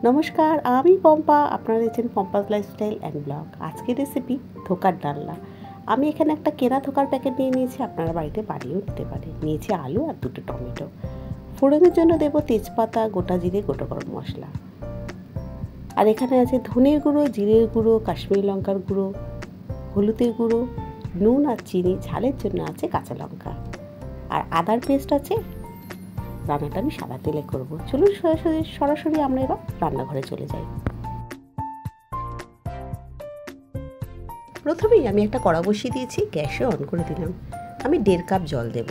নমস্কার, আমি পম্পা। আপনারা দেখছেন পম্পাস লাইফস্টাইল অ্যান্ড ব্লগ। আজকের রেসিপি ধোকার ডালনা। আমি এখানে একটা কেনা ধোকার প্যাকেট নিয়ে নিয়েছি, আপনারা বাড়িতে বানিয়েও নিতে পারেন। নিয়েছি আলু আর দুটো টমেটো। ফোড়নের জন্য দেবো তেজপাতা, গোটা জিরে, গোটা গরম মশলা। আর এখানে আছে ধনের গুঁড়ো, জিরের গুঁড়ো, কাশ্মীরি লঙ্কার গুঁড়ো, হলুদের গুঁড়ো, নুন আর চিনি। ঝালের জন্য আছে কাঁচা লঙ্কা আর আদার পেস্ট আছে। রান্নাটা আমি সাদা তেলে করব। চলুন সরাসরি আমরা এবার রান্নাঘরে চলে যাই। প্রথমেই আমি একটা কড়া বসিয়ে দিয়েছি, গ্যাসে অন করে দিলাম। আমি 1.5 কাপ জল দেব।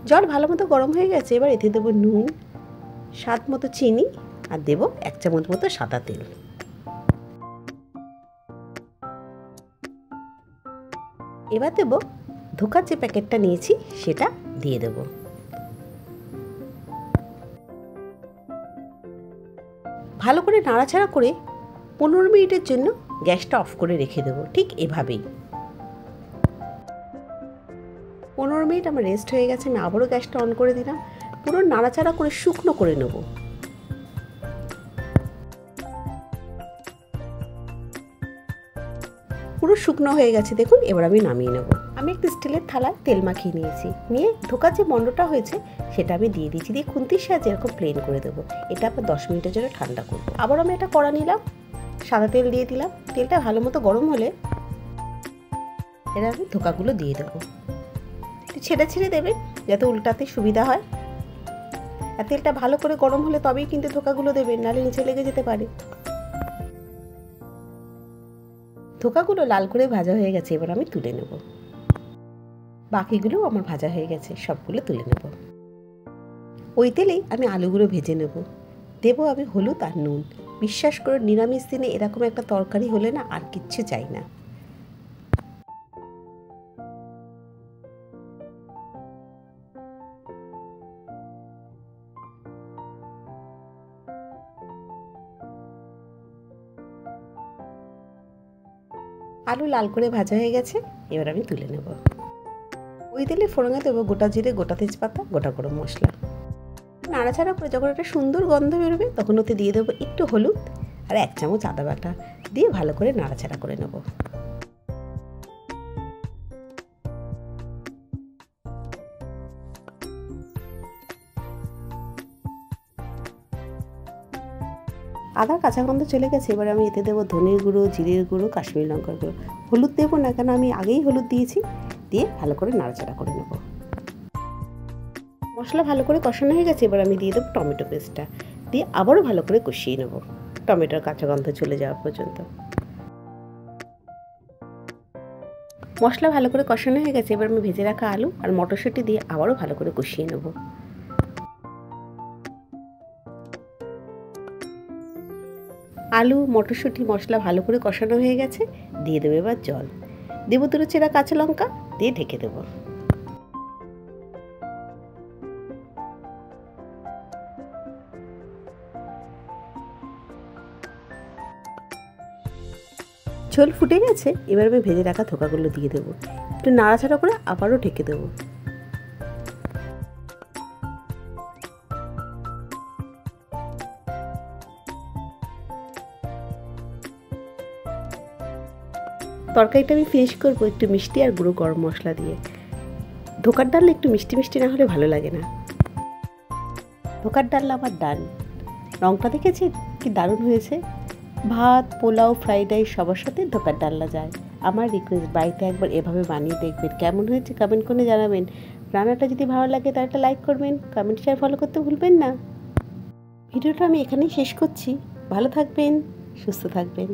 জল ভালো মতো গরম হয়ে গেছে। এবার এতে দেবো নুন, স্বাদ মতো চিনি আর দেব 1 চামচ মতো সাদা তেল। এবার দেব ধোকার যে প্যাকেটটা নিয়েছি সেটা দিয়ে দেব। ভালো করে নাড়াচাড়া করে 15 মিনিটের জন্য গ্যাসটা অফ করে রেখে দেবো, ঠিক এভাবেই। 15 মিনিট আমার রেস্ট হয়ে গেছে। আমি আবারও গ্যাসটা অন করে দিলাম। পুরো নাড়াচাড়া করে শুকনো করে নেব। পুরো শুকনো হয়ে গেছে দেখুন। এবার আমি নামিয়ে নেব। আমি একটা স্টিলের থালায় তেল মাখিয়ে নিয়েছি। নিয়ে ধোকার যে মণ্ডটা হয়েছে সেটা আমি দিয়ে দিচ্ছি। দিয়ে খুন্তির সাহায্যে এরকম প্লেন করে দেবো। এটা আবার 10 মিনিটের জন্য ঠান্ডা করবো। আবার আমি একটা কড়া নিলাম, সাদা তেল দিয়ে দিলাম। তেলটা ভালো মতো গরম হলে এবার আমি ধোকাগুলো দিয়ে দেবো। ছেড়ে ছেড়ে দেবেন যাতে উল্টাতে সুবিধা হয়। আর তেলটা ভালো করে গরম হলে তবেই কিন্তু ধোকাগুলো দেবেন, নাহলে নিচে লেগে যেতে পারে। ধোকাগুলো লাল করে ভাজা হয়ে গেছে। এবার আমি তুলে নেব। বাকিগুলোও আমার ভাজা হয়ে গেছে, সবগুলো তুলে নেব। ওই তেলেই আমি আলুগুলো ভেজে নেব। দেবো আমি হলুদ আর নুন। বিশ্বাস করে নিরামিষ দিনে এরকম একটা তরকারি হলে না আর কিচ্ছু চাই না। আলু লাল করে ভাজা হয়ে গেছে। এবার আমি তুলে নেব। ওই তেলে ফোড়নে দেবো গোটা জিরে, গোটা তেজপাতা, গোটা গরম মশলা। নাড়াচাড়া করে যখন একটা সুন্দর গন্ধ বেরোবে তখন ওতে দিয়ে দেবো একটু হলুদ আর 1 চামচ আদা বাটা। দিয়ে ভালো করে নাড়াচাড়া করে নেব। আদার কাঁচা গন্ধ চলে গেছে। এবার আমি এতে দেবো ধনের গুঁড়ো, জিরের গুঁড়ো, কাশ্মীরি লঙ্কার গুঁড়ো। হলুদ দেবো না, কেন আমি আগেই হলুদ দিয়েছি। দিয়ে ভালো করে নাড়াচাড়া করে নেব। মশলা ভালো করে কষানো হয়ে গেছে। এবার আমি দিয়ে দেবো টমেটো পেস্টটা। দিয়ে আবারও ভালো করে কষিয়ে নেব, টমেটোর কাঁচা গন্ধ চলে যাওয়া পর্যন্ত। মশলা ভালো করে কষানো হয়ে গেছে। এবার আমি ভেজে রাখা আলু আর মটরশুঁটি দিয়ে আবারও ভালো করে কষিয়ে নেব। আলু, মটরশুঁটি, মশলা ভালো করে কষানো হয়ে গেছে। দিয়ে দেবো এবার জল। দেবো 2 চেরা কাঁচা লঙ্কা, দিয়ে ঢেকে দেবো। ঝোল ফুটে গেছে। এবার আমি ভেজে রাখা ধোকাগুলো দিয়ে দেবো। একটু নাড়াচাড়া করে আবারও ঢেকে দেবো। তরকারিটা আমি ফিনিশ করবো একটু মিষ্টি আর গুঁড়ো গরম মশলা দিয়ে। ধোকার ডাল একটু মিষ্টি মিষ্টি না হলে ভালো লাগে না। ধোকার ডাল আমার ডাল। রঙটা দেখেছি কি দারুণ হয়েছে। ভাত, পোলাও, ফ্রাইড রাইস সবার সাথে ধোকার ডালনা যায়। আমার রিকোয়েস্ট, বাড়িতে একবার এভাবে বানিয়ে দেখবেন। কেমন হয়েছে কমেন্ট করে জানাবেন। রান্নাটা যদি ভালো লাগে তাহলে একটা লাইক করবেন, কমেন্ট শেয়ার ফলো করতে ভুলবেন না। ভিডিওটা আমি এখানেই শেষ করছি। ভালো থাকবেন, সুস্থ থাকবেন।